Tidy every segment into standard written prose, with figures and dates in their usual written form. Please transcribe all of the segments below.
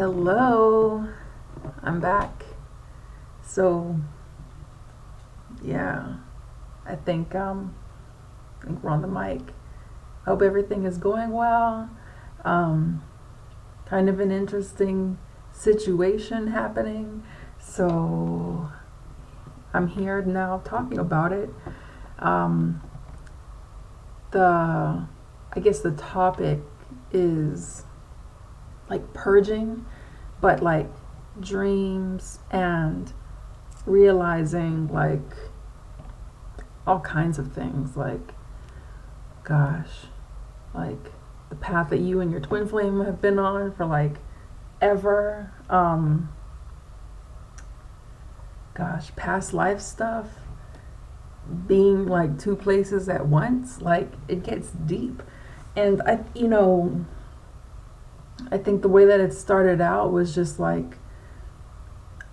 Hello, I'm back. So, yeah, I think we're on the mic. Hope everything is going well. Um, Kind of an interesting situation happening. So, I'm here now talking about it. Um, I guess the topic is like purging, but like dreams and realizing like all kinds of things, like gosh, like the path that you and your twin flame have been on for like ever. Gosh, past life stuff, being like two places at once, like it gets deep. And I think the way that it started out was just like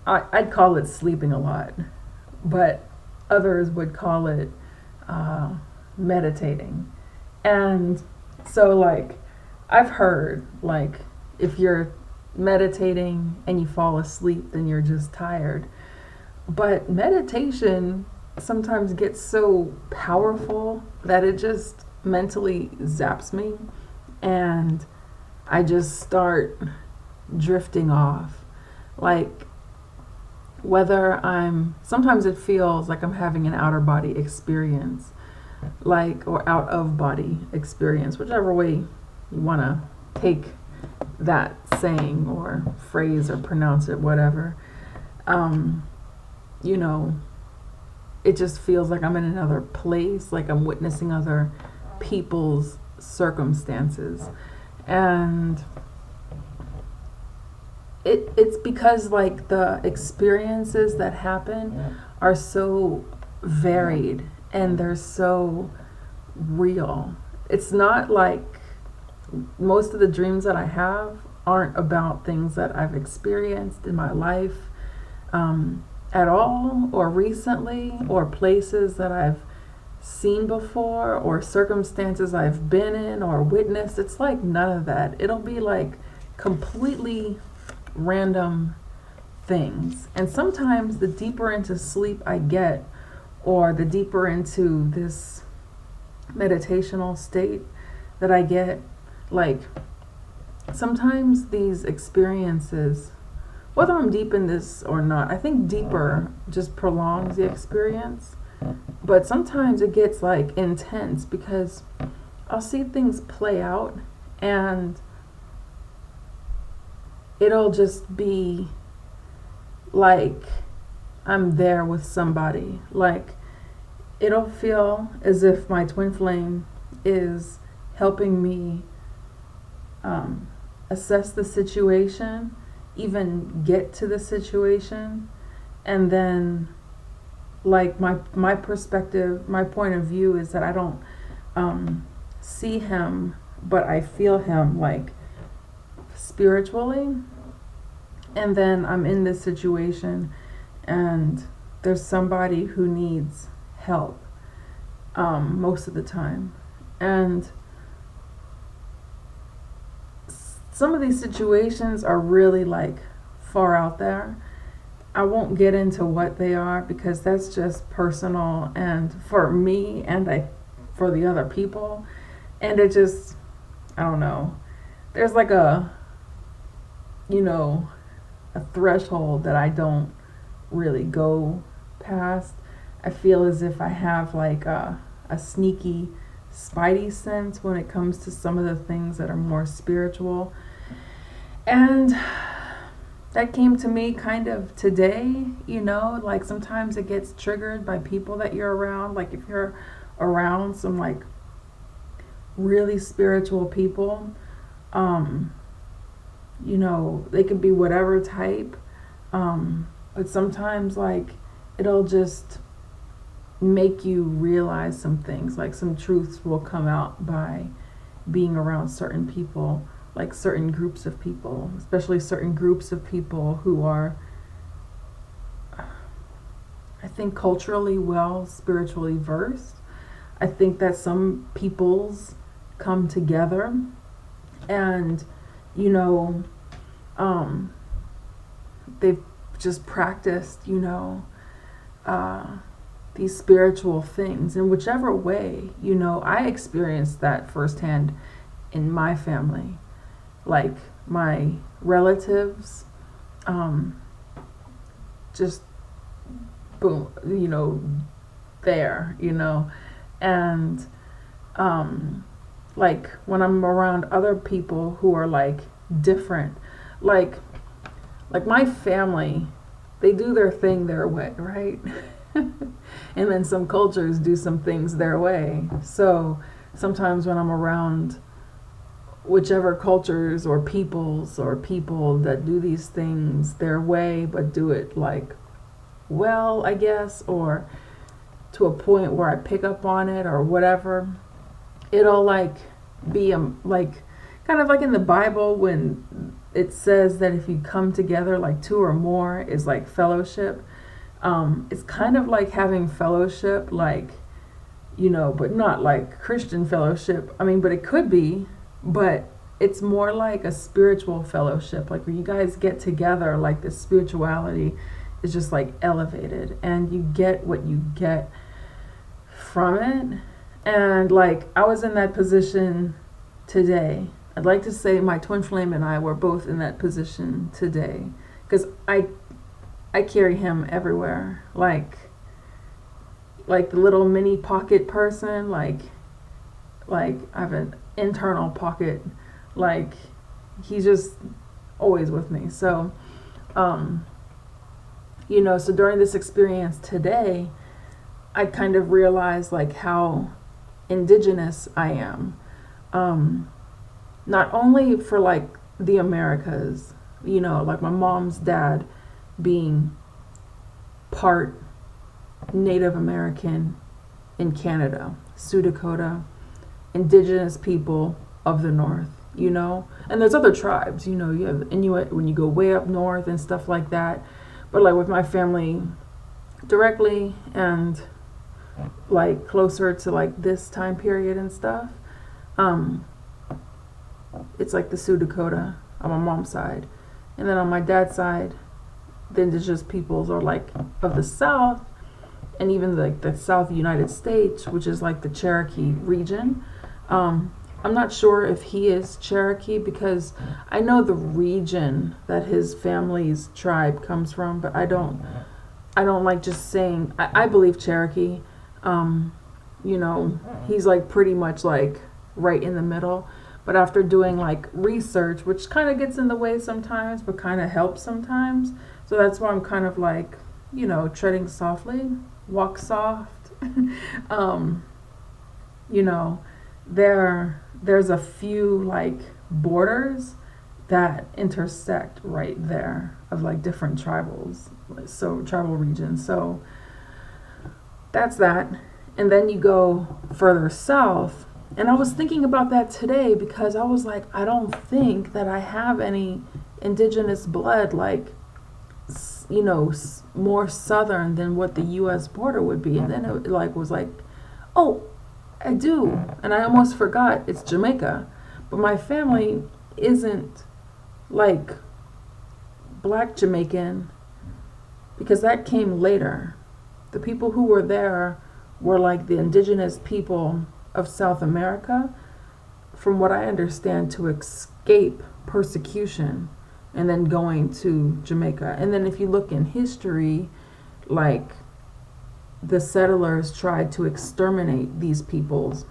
I'd call it sleeping a lot, but others would call it uh, meditating. And so, like, I've heard, like, if you're meditating and you fall asleep, then you're just tired. But meditation sometimes gets so powerful that it just mentally zaps me, and I just start drifting off. Like, sometimes it feels like I'm having an outer body experience, like, or out of body experience, whichever way you want to take that saying or phrase or pronounce it, whatever. Um, you know, it just feels like I'm in another place, like I'm witnessing other people's circumstances. And it's because like the experiences that happen are so varied and they're so real. It's not like most of the dreams that I have aren't about things that I've experienced in my life at all, or recently, or places that I've seen before, or circumstances I've been in or witnessed. It's like none of that. It'll be like completely random things. And sometimes the deeper into sleep I get, or the deeper into this meditational state that I get, like sometimes these experiences, whether I'm deep in this or not, I think deeper just prolongs the experience. But sometimes it gets like intense because I'll see things play out and it'll just be like I'm there with somebody. Like it'll feel as if my twin flame is helping me assess the situation, even get to the situation, and then like my perspective, my point of view is that I don't see him, but I feel him like spiritually. And then I'm in this situation and there's somebody who needs help most of the time. And some of these situations are really like far out there. I won't get into what they are because that's just personal and for me and for the other people. And it just, I don't know. There's like a threshold that I don't really go past. I feel as if I have like a sneaky spidey sense when it comes to some of the things that are more spiritual. And that came to me kind of today, like sometimes it gets triggered by people that you're around. Like if you're around some like really spiritual people, they could be whatever type, but sometimes like it'll just make you realize some things, like some truths will come out by being around certain people, like certain groups of people, especially certain groups of people who are, I think, culturally well, spiritually versed. I think that some peoples come together and um, they've just practiced, these spiritual things in whichever way, I experienced that firsthand in my family. Like my relatives, just boom, there, and like when I'm around other people who are like different, like my family, they do their thing their way, right? And then some cultures do some things their way. So sometimes when I'm around whichever cultures or peoples or people that do these things their way but do it like well, I guess, or to a point where I pick up on it or whatever, it'll like be like kind of like in the Bible when it says that if you come together like two or more is like fellowship. It's kind of like having fellowship, like, but not like Christian fellowship. I mean, but it could be, but it's more like a spiritual fellowship, like where you guys get together, like the spirituality is just like elevated and you get what you get from it. And like I was in that position today. I'd like to say my twin flame and I were both in that position today because I carry him everywhere, like the little mini pocket person, like I have an internal pocket, like he's just always with me. So so during this experience today, I kind of realized like how indigenous I am, not only for like the Americas, like my mom's dad being part Native American in Canada, Sioux Dakota, indigenous people of the North, and there's other tribes, you have Inuit when you go way up north and stuff like that. But like with my family directly and like closer to like this time period and stuff, it's like the Sioux Dakota on my mom's side. And then on my dad's side, the indigenous peoples are like of the South and even like the South United States, which is like the Cherokee region. I'm not sure if he is Cherokee because I know the region that his family's tribe comes from, but I don't like just saying, I believe Cherokee. He's like pretty much like right in the middle. But after doing like research, which kind of gets in the way sometimes, but kind of helps sometimes. So that's why I'm kind of like, treading softly, walk soft. There's a few like borders that intersect right there of like different tribal regions. So that's that. And then you go further south. And I was thinking about that today because I was like, I don't think that I have any indigenous blood, like, more southern than what the U.S. border would be. And then it was like, oh, I do. And I almost forgot it's Jamaica. But my family isn't like black Jamaican because that came later. The people who were there were like the indigenous people of South America, from what I understand, to escape persecution and then going to Jamaica. And then if you look in history, like the settlers tried to exterminate these peoples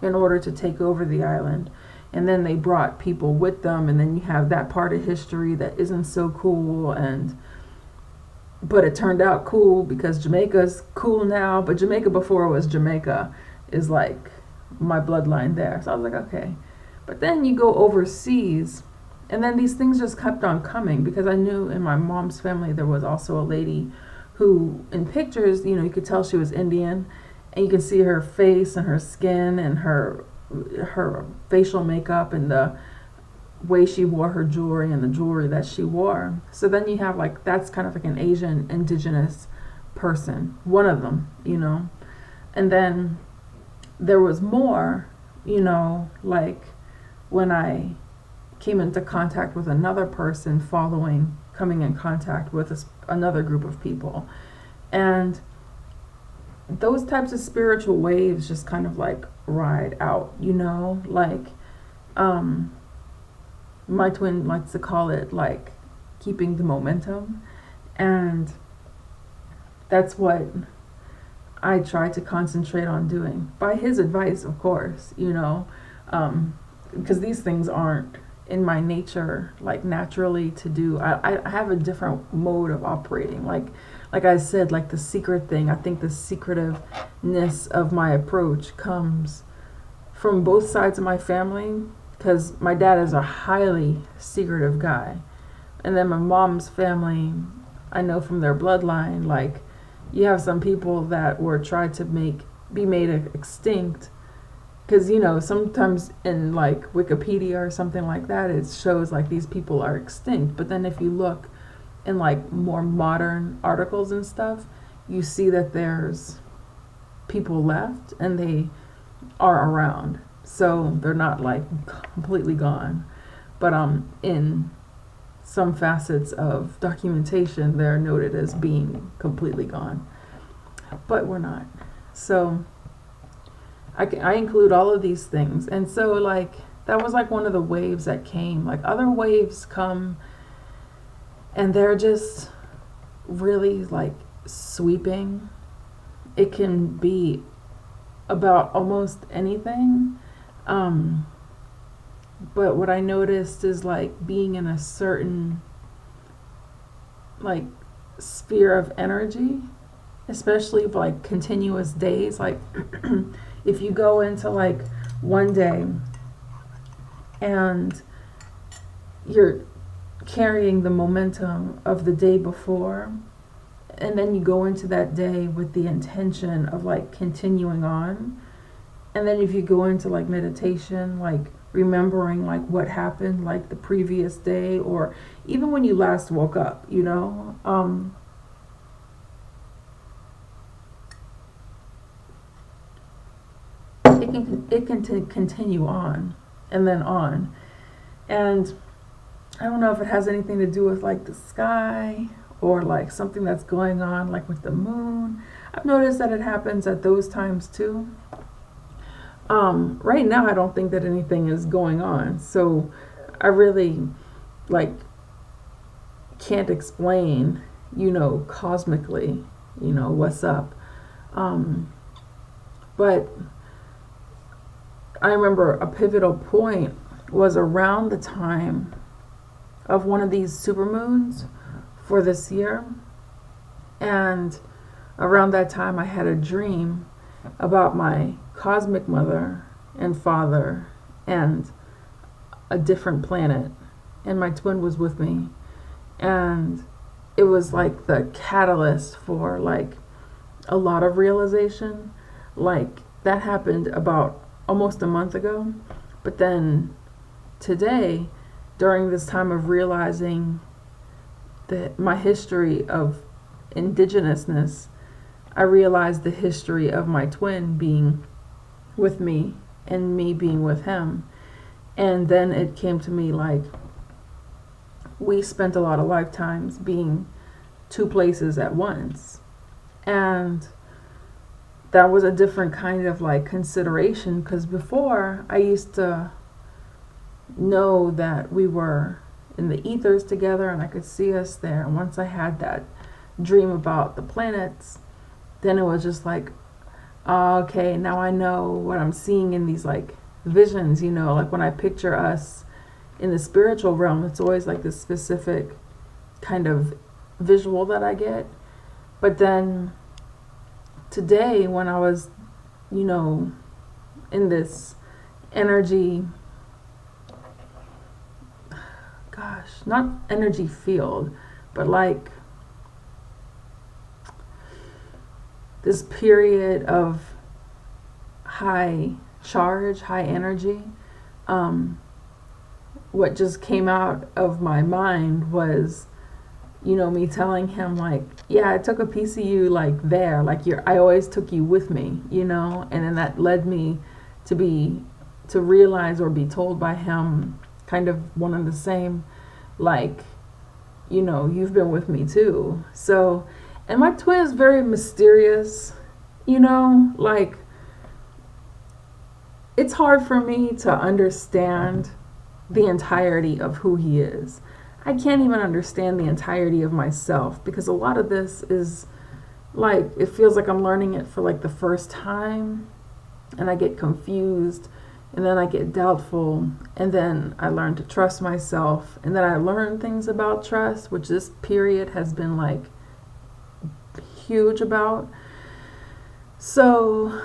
in order to take over the island. And then they brought people with them, and then you have that part of history that isn't so cool, but it turned out cool because Jamaica's cool now, but Jamaica before it was Jamaica is like my bloodline there. So I was like, okay. But then you go overseas, and then these things just kept on coming because I knew in my mom's family there was also a lady who in pictures, you could tell she was Indian, and you could see her face and her skin and her facial makeup and the way she wore her jewelry and the jewelry that she wore. So then you have like, that's kind of like an Asian indigenous person, one of them, and then there was more, like when I came into contact with another person following coming in contact with another group of people. And those types of spiritual waves just kind of like ride out, like my twin likes to call it like keeping the momentum. And that's what I try to concentrate on doing, by his advice, of course, because these things aren't in my nature, like naturally to do. I have a different mode of operating. Like I said, like the secret thing, I think the secretiveness of my approach comes from both sides of my family, because my dad is a highly secretive guy. And then my mom's family, I know from their bloodline, like you have some people that were tried to be made extinct, because sometimes in like Wikipedia or something like that, it shows like these people are extinct. But then if you look in like more modern articles and stuff, you see that there's people left and they are around, so they're not like completely gone. But in some facets of documentation, they're noted as being completely gone, but we're not. So I include all of these things. And so like that was like one of the waves that came. Like other waves come and they're just really like sweeping. It can be about almost anything. But what I noticed is like being in a certain like sphere of energy, especially like continuous days. Like if you go into like one day and you're carrying the momentum of the day before, and then you go into that day with the intention of like continuing on, and then if you go into like meditation, like remembering like what happened like the previous day, or even when you last woke up, it can continue on and then on. And I don't know if it has anything to do with like the sky or like something that's going on like with the moon. I've noticed that it happens at those times too. Right now I don't think that anything is going on, so I really like can't explain, cosmically, what's up. But I remember a pivotal point was around the time of one of these supermoons for this year. And around that time I had a dream about my cosmic mother and father and a different planet, and my twin was with me. And it was like the catalyst for like a lot of realization. Like that happened about almost a month ago, but then today, during this time of realizing that my history of indigenousness, I realized the history of my twin being with me and me being with him. And then it came to me like we spent a lot of lifetimes being two places at once. And that was a different kind of like consideration, because before I used to know that we were in the ethers together and I could see us there. And once I had that dream about the planets, then it was just like, oh, okay, now I know what I'm seeing in these like visions, like when I picture us in the spiritual realm, it's always like this specific kind of visual that I get. But then today, when I was, in this energy, not energy field, but like this period of high charge, high energy, what just came out of my mind was, me telling him like, yeah, I took a piece of you like there, like I always took you with me, and then that led me to realize or be told by him kind of one and the same, like, you know, you've been with me too. So, and my twin is very mysterious, you know, like, it's hard for me to understand the entirety of who he is. I can't even understand the entirety of myself, because a lot of this is like, it feels like I'm learning it for like the first time, and I get confused, and then I get doubtful, and then I learn to trust myself, and then I learn things about trust, which this period has been like huge about. So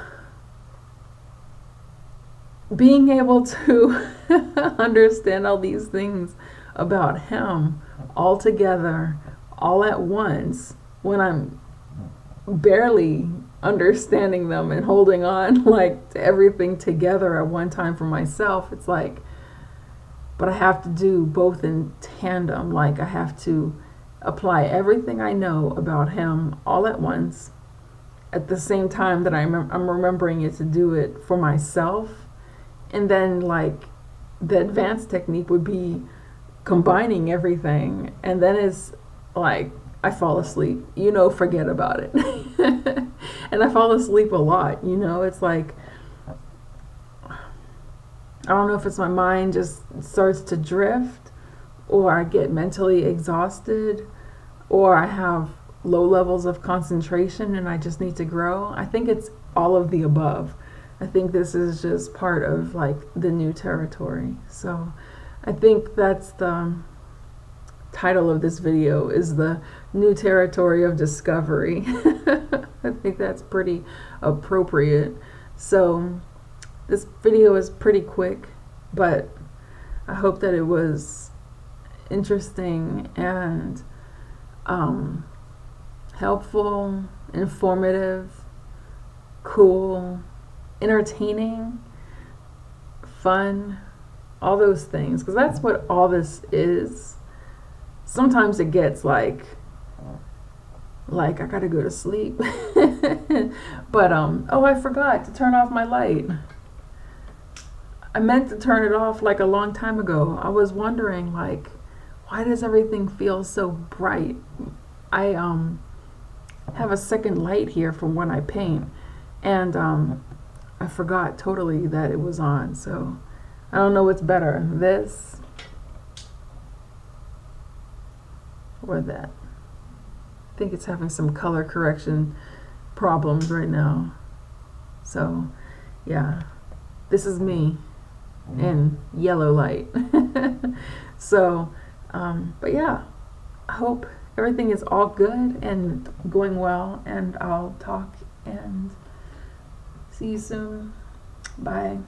being able to understand all these things about him all together, all at once, when I'm barely understanding them and holding on like to everything together at one time for myself, it's like, but I have to do both in tandem. Like, I have to apply everything I know about him all at once at the same time that I'm remembering it to do it for myself. And then, like, the advanced technique would be combining everything, and then it's like I fall asleep, you know, forget about it. And I fall asleep a lot, you know. It's like, I don't know if it's my mind just starts to drift, or I get mentally exhausted, or I have low levels of concentration and I just need to grow. I think it's all of the above. I think this is just part of like the new territory. So I think that's the title of this video, is the new territory of discovery. I think that's pretty appropriate. So this video is pretty quick, but I hope that it was interesting and helpful, informative, cool, entertaining, fun, all those things, because that's what all this is. Sometimes it gets like I gotta go to sleep. But oh, I forgot to turn off my light. I meant to turn it off like a long time ago. I was wondering, like, why does everything feel so bright? I have a second light here from when I paint, and I forgot totally that it was on. So I don't know what's better, this or that. I think it's having some color correction problems right now. So yeah, this is me in yellow light. So but yeah, I hope everything is all good and going well, and I'll talk and see you soon. Bye.